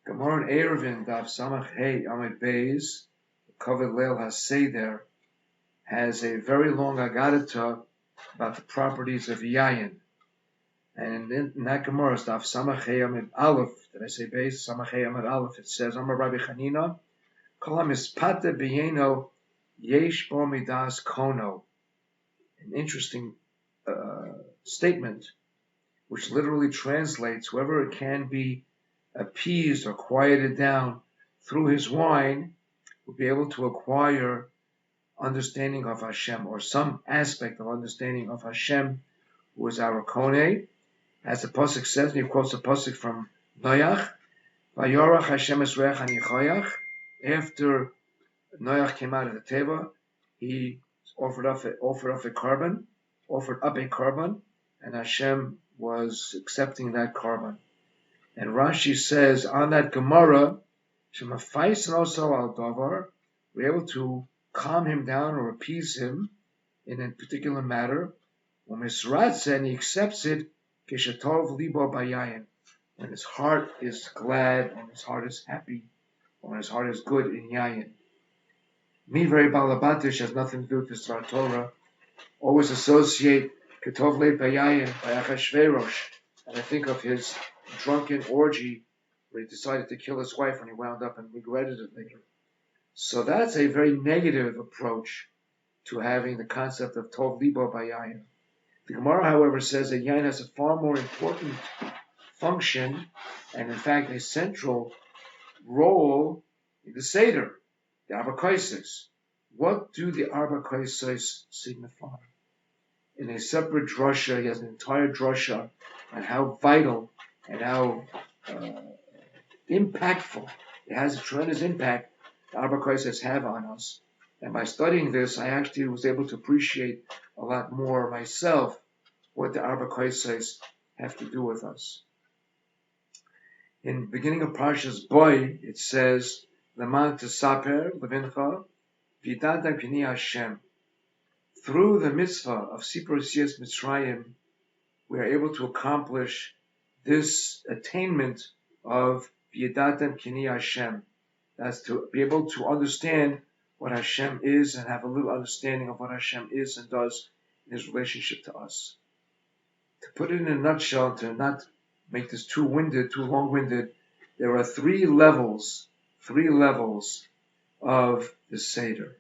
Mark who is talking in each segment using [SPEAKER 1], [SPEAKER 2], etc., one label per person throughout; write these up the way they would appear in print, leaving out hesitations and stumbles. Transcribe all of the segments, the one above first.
[SPEAKER 1] Gemara in Eruvin, Daf Samach Hey Amid Beis, Kavod Leil HaSeder, has a very long Agadata about the properties of Yayin. And in that Gemara, Daf Samach Hey Amid Aleph, did I say Beis? Samach Hey Amid Aleph, it says, Amar Rabbi Chanina, Kol HaMispata B'yeno Yesh Bo Midas Kono. An interesting statement, which literally translates, whoever can be appeased or quieted down through his wine will be able to acquire understanding of Hashem, or some aspect of understanding of Hashem, who is our Kone. As the Pasuk says, and he quotes the Pasuk from Noach, Vayorach Hashem es reach anichoyach. After Noach came out of the Teva, he offered up a carbon, and Hashem was accepting that carbon. And Rashi says on that Gemara, we're able to calm him down or appease him in a particular matter. And he accepts it when his heart is glad, when his heart is happy, when his heart is good in Yayin. Me, very balabatish, has nothing to do with the Star Torah. Always associate Ketov Le Bayayin by Achashverosh, and I think of his drunken orgy where he decided to kill his wife when he wound up and regretted it later. So that's a very negative approach to having the concept of Tov Libo Bayayin. The Gemara, however, says that Yayin has a far more important function, and in fact a central role in the Seder, the Arba Kaisos. What do the Arba Kaisos signify? In a separate drasha, he has an entire drasha on how vital and how impactful it has a tremendous impact the Arba Kaisos have on us. And by studying this, I actually was able to appreciate a lot more myself what the Arba Kaisos have to do with us. In the beginning of Parshas Boy, it says, Leman Tesaper Levincha V'yidata P'nei Hashem. Through the mitzvah of Sipur Yetzias Mitzrayim, we are able to accomplish this attainment of V'yidata P'nei Hashem. That's to be able to understand what Hashem is and have a little understanding of what Hashem is and does in His relationship to us. To put it in a nutshell, to not make this too long-winded, there are three levels of the Seder.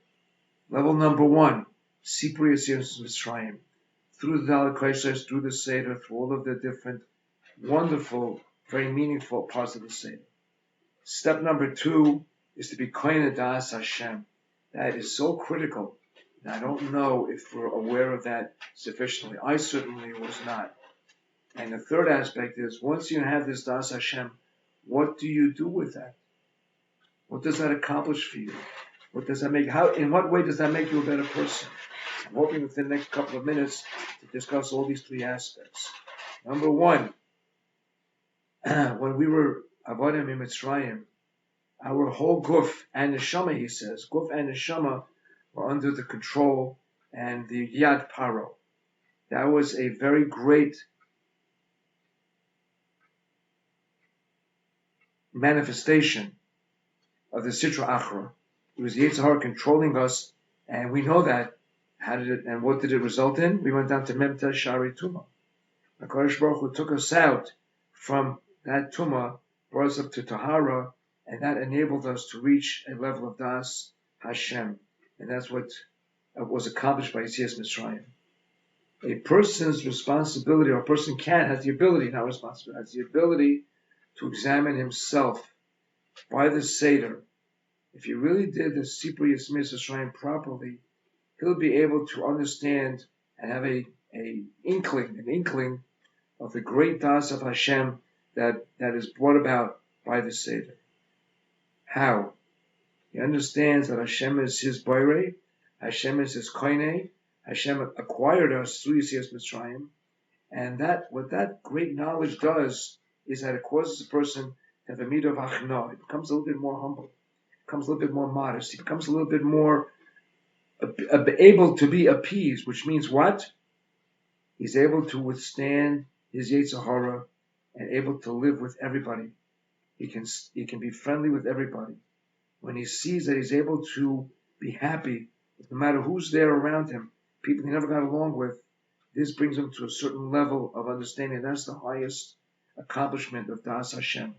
[SPEAKER 1] Level number one, Sipur Yetzias Mitzrayim. Through the Daled Kaisos, through the Seder, through all of the different wonderful, very meaningful parts of the Seder. Step number two is to be Kohen Das Hashem. That is so critical. And I don't know if we're aware of that sufficiently. I certainly was not. And the third aspect is, once you have this Das Hashem, what do you do with that? What does that accomplish for you? What does that make? In what way does that make you a better person? I'm hoping within the next couple of minutes to discuss all these three aspects. Number one, when we were Avodim in Mitzrayim, our whole guf and neshama, he says, guf and neshama were under the control and the yad paro. That was a very great manifestation of the Sitra Achra. It was the Yetzer Hara controlling us, and we know that. How did it, and what did it result in? We went down to Memta Shari Tuma. The Kodesh Baruch Hu took us out from that Tuma, brought us up to Tahara, and that enabled us to reach a level of Das Hashem. And that's what was accomplished by Yetzias Mitzrayim. A person's responsibility, or a person has the ability, not responsibility, has the ability to examine himself by the Seder. If he really did the Sipur Yetzias Mitzrayim properly, he'll be able to understand and have an inkling of the great Das of Hashem that is brought about by the Seder. How? He understands that Hashem is his Boirei, Hashem is his Koine, Hashem acquired us through Yetzias Mitzrayim, and that what that great knowledge does is that it causes a person to have a midah of achna. It becomes a little bit more humble, becomes a little bit more modest, he becomes a little bit more able to be appeased, which means what? He's able to withstand his Yetzer Hara and able to live with everybody He can be friendly with everybody. When he sees that he's able to be happy, no matter who's there around him, people he never got along with, this brings him to a certain level of understanding. That's the highest accomplishment of Das Hashem.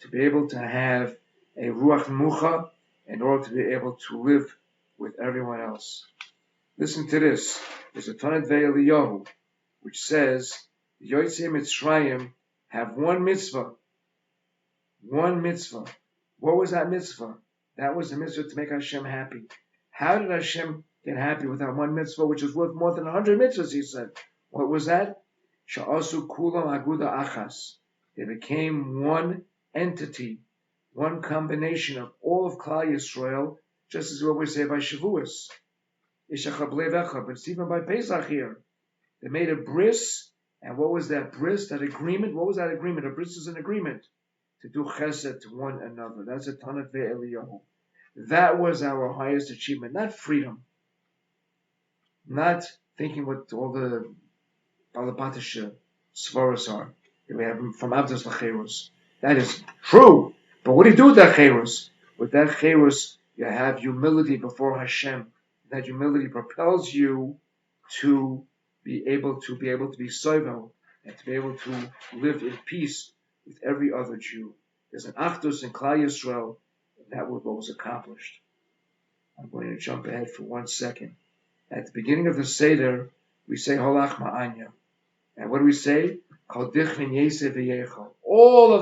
[SPEAKER 1] To be able to have a Ruach Mucha in order to be able to live with everyone else. Listen to this. There's a Tanat Ve'Eliyahu, which says, the Yotzei Mitzrayim have one mitzvah. One mitzvah. What was that mitzvah? That was the mitzvah to make Hashem happy. How did Hashem get happy with that one mitzvah, which is worth more than 100 mitzvahs, he said. What was that? Sha'asu kulam aguda achas. They became one entity, one combination of all of Klal Yisrael, just as what we say by Shavuos. But it's even by Pesach here. They made a bris, and what was that bris, that agreement? What was that agreement? A bris is an agreement to do chesed to one another. That's a Tanat Ve'Eliyahu. That was our highest achievement, not freedom, not thinking what all the Balabatisha Svaras are that we have from Avdos L'Cherus. That is true. But what do you do with that Cherus? With that Cherus, you have humility before Hashem. That humility propels you to be able to be sovel and to be able to live in peace with every other Jew. There's an Achdus in Klal Yisrael, and that was what was accomplished. I'm going to jump ahead for 1 second. At the beginning of the Seder, we say Holach Ma'anya. And what do we say? All of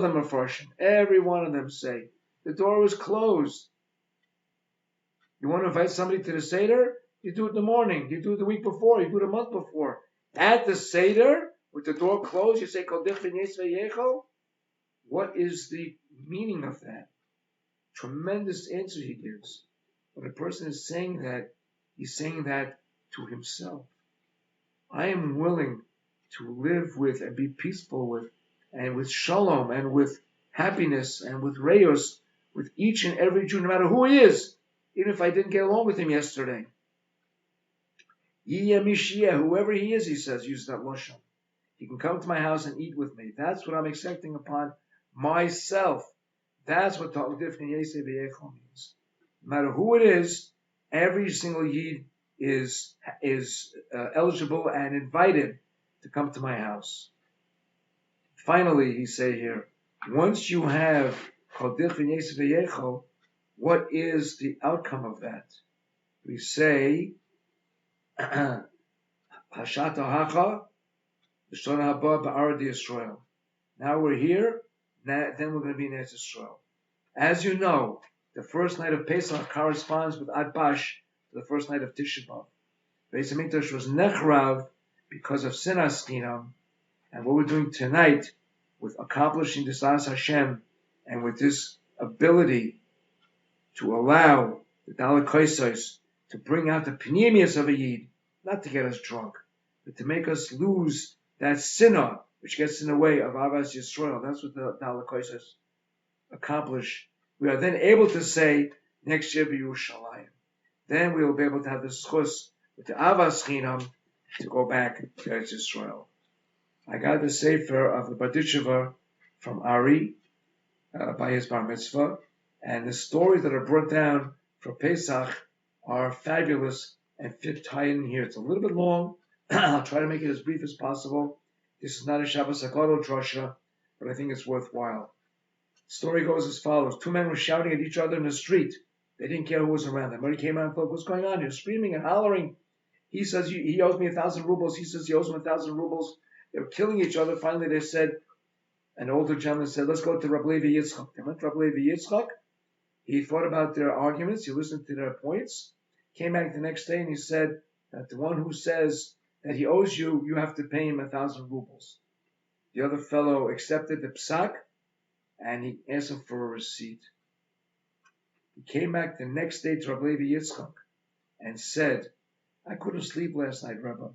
[SPEAKER 1] them are Farshim. Every one of them say, the door is closed. You want to invite somebody to the Seder? You do it in the morning. You do it the week before. You do it a month before. At the Seder, with the door closed, you say, what is the meaning of that? Tremendous answer he gives. When a person is saying that, he's saying that to himself. I am willing to live with and be peaceful with, and with shalom, and with happiness, and with reyos, with each and every Jew, no matter who he is, even if I didn't get along with him yesterday. Yiyeh Mishiyeh, whoever he is, he says, use that lashon. He can come to my house and eat with me. That's what I'm accepting upon myself. That's what Ta'udif Niyeseh V'Yechol means. No matter who it is, every single Yid is eligible and invited to come to my house. Finally, he say here, once you have Ta'udif Niyeseh V'Yechol, what is the outcome of that? We say, Hashat Hacha, L'shon haba ba'arad Yisrael. Now we're here, then we're going to be in Eretz Yisrael. As you know, the first night of Pesach corresponds with Ad Bash, the first night of Tisha B'Av. Beis HaMikdash was Nechrav because of Sinas Chinam, and what we're doing tonight with accomplishing this As Hashem, and with this ability to allow the Dalek Kaisos to bring out the Pneumius of a Yid, not to get us drunk, but to make us lose that sinah, which gets in the way of Avas Yisrael. That's what the Dalek Kaisos accomplish. We are then able to say, next year B'Yerushalayim. Then we will be able to have the schus with the Avas Chinam to go back to Eretz Yisrael. I got the Sefer of the Baditsheva from Ari by his Bar Mitzvah, and the stories that are brought down for Pesach are fabulous and fit tie in here. It's a little bit long. I'll try to make it as brief as possible. This is not a Shabbos HaGadol drasha, but I think it's worthwhile. The story goes as follows. 2 men were shouting at each other in the street. They didn't care who was around them. When he came out and thought, what's going on? You're screaming and hollering. He says, he owes me 1,000 rubles. He says, he owes him 1,000 rubles. They were killing each other. Finally, they said, an older gentleman said, let's go to Rabbi Levi Yitzchak. They went to Rabbi Levi Yitzchak. He thought about their arguments. He listened to their points. Came back the next day and he said that the one who says that he owes you, you have to pay him 1,000 rubles. The other fellow accepted the psak and he asked him for a receipt. He came back the next day to Rabbi Levi Yitzchak and said, I couldn't sleep last night, Rebbe.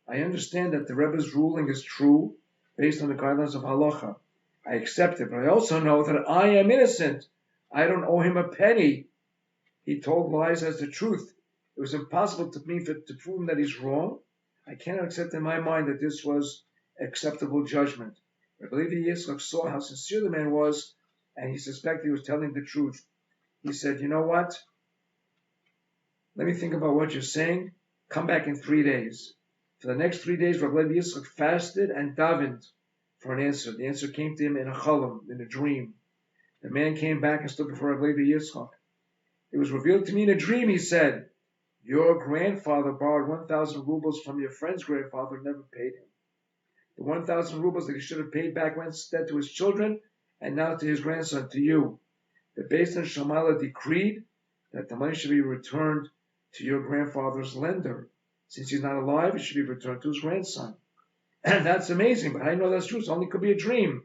[SPEAKER 1] I understand that the Rebbe's ruling is true based on the guidelines of halacha. I accept it, but I also know that I am innocent. I don't owe him a penny. He told lies as the truth. It was impossible to me to prove him that he's wrong. I cannot accept in my mind that this was acceptable judgment. Rabbi Levi Yitzchak saw how sincere the man was, and he suspected he was telling the truth. He said, you know what? Let me think about what you're saying. Come back in 3 days. For the next 3 days, Rabbi Yitzchak fasted and davened for an answer. The answer came to him in a chalom, in a dream. The man came back and stood before Rabbi Yitzchak. It was revealed to me in a dream, he said, your grandfather borrowed 1,000 rubles from your friend's grandfather and never paid him. The 1,000 rubles that he should have paid back went instead to his children and now to his grandson, to you. The Beis Din Shamala decreed that the money should be returned to your grandfather's lender. Since he's not alive, it should be returned to his grandson. And that's amazing, but I know that's true. It only could be a dream.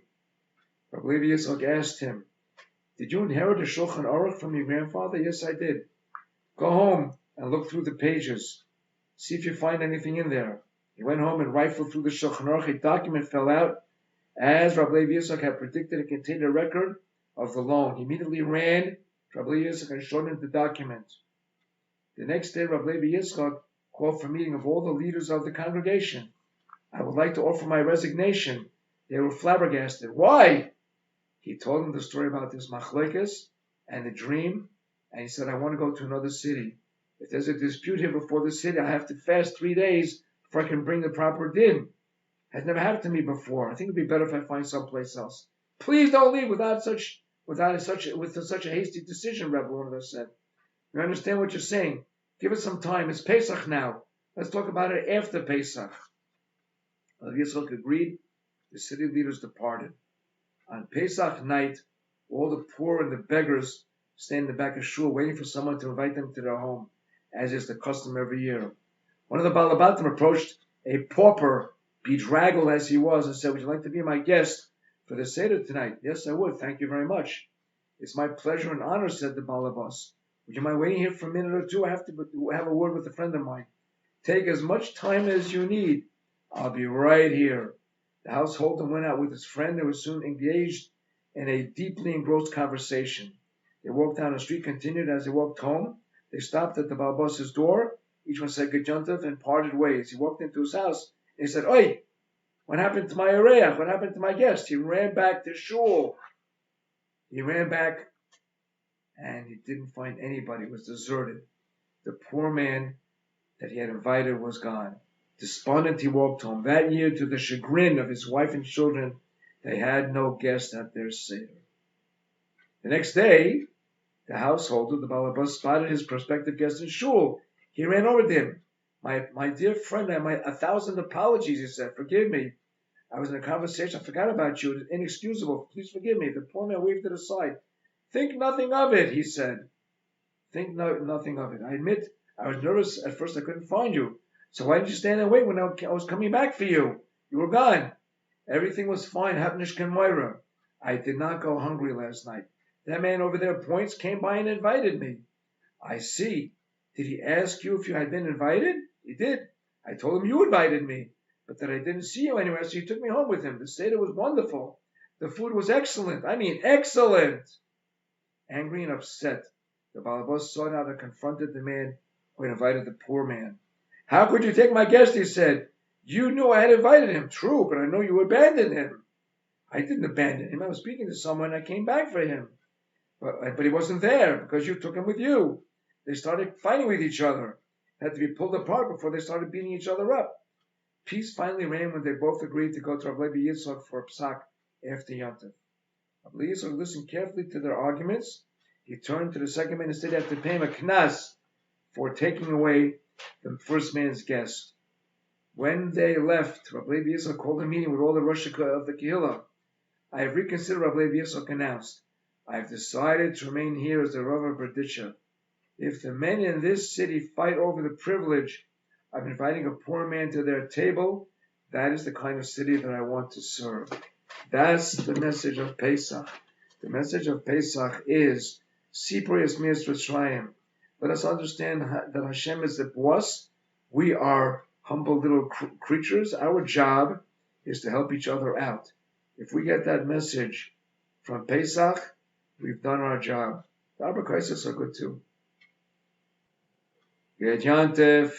[SPEAKER 1] Rabbi Yitzchak asked him, did you inherit a Shulchan Aruch from your grandfather? Yes, I did. Go home and look through the pages. See if you find anything in there. He went home and rifled through the Shulchan Aruch. A document fell out. As Rabbi Yitzchak had predicted, it contained a record of the loan. He immediately ran to Rabbi Yitzchak and showed him the document. The next day, Rabbi Yitzchak called for a meeting of all the leaders of the congregation. I would like to offer my resignation. They were flabbergasted. Why? He told them the story about this machlokes and the dream, and he said, I want to go to another city. If there's a dispute here before the city, I have to fast 3 days before I can bring the proper din. Has never happened to me before. I think it'd be better if I find someplace else. Please don't leave with such a hasty decision, Rebbe, one of us said. You understand what you're saying? Give it some time. It's Pesach now. Let's talk about it after Pesach. Rabbi Yitzchak agreed. The city leaders departed. On Pesach night, all the poor and the beggars stand in the back of shul waiting for someone to invite them to their home, as is the custom every year. One of the Balabatim approached a pauper, bedraggled as he was, and said, would you like to be my guest for the Seder tonight? Yes, I would. Thank you very much. It's my pleasure and honor, said the Balabas. Would you mind waiting here for a minute or two? I have to have a word with a friend of mine. Take as much time as you need. I'll be right here. The householder went out with his friend. They were soon engaged in a deeply engrossed conversation. They walked down the street, continued. As they walked home, they stopped at the Balabas's door. Each one said Gejuntav and parted ways. He walked into his house and he said, Oi, what happened to my Areach? What happened to my guest? He ran back to shul. He ran back and he didn't find anybody. It was deserted. The poor man that he had invited was gone. Despondent, he walked home. That year, to the chagrin of his wife and children, they had no guest at their Seder. The next day, the householder, the Balabas, spotted his prospective guest in shul. He ran over to him. My dear friend, I have 1,000 apologies, he said. Forgive me. I was in a conversation. I forgot about you. It's inexcusable. Please forgive me. The poor man waved it aside. Think nothing of it, he said. Think nothing of it. I admit I was nervous at first. I couldn't find you. So why did you stand and wait when I was coming back for you? You were gone. Everything was fine. Hapnishkin Moira. I did not go hungry last night. That man over there points came by and invited me. I see. Did he ask you if you had been invited? He did. I told him you invited me, but that I didn't see you anywhere, so he took me home with him. The Seder was wonderful. The food was excellent. I mean, excellent. Angry and upset, the Balabas sought out and confronted the man who had invited the poor man. How could you take my guest? He said. You knew I had invited him. True, but I know you abandoned him. I didn't abandon him. I was speaking to someone. I came back for him. But he wasn't there because you took him with you. They started fighting with each other. Had to be pulled apart before they started beating each other up. Peace finally reigned when they both agreed to go to Rabbi Yitzchak for a Pesach after Yantav. Rabbi Yitzchak listened carefully to their arguments. He turned to the second man and said he had to pay him a knas for taking away the first man's guest. When they left, Rabbi Yitzchak called a meeting with all the Rosh of the Kehillah. I have reconsidered, Rabbi Yitzchak announced. I have decided to remain here as the Rav of Berditcha. If the men in this city fight over the privilege of inviting a poor man to their table, that is the kind of city that I want to serve. That's the message of Pesach. The message of Pesach is Sipur Yasmir Tzrayim. Let us understand that Hashem is the boss. We are humble little creatures. Our job is to help each other out. If we get that message from Pesach, we've done our job. The Abba Kaisis are good too. Get Yantif.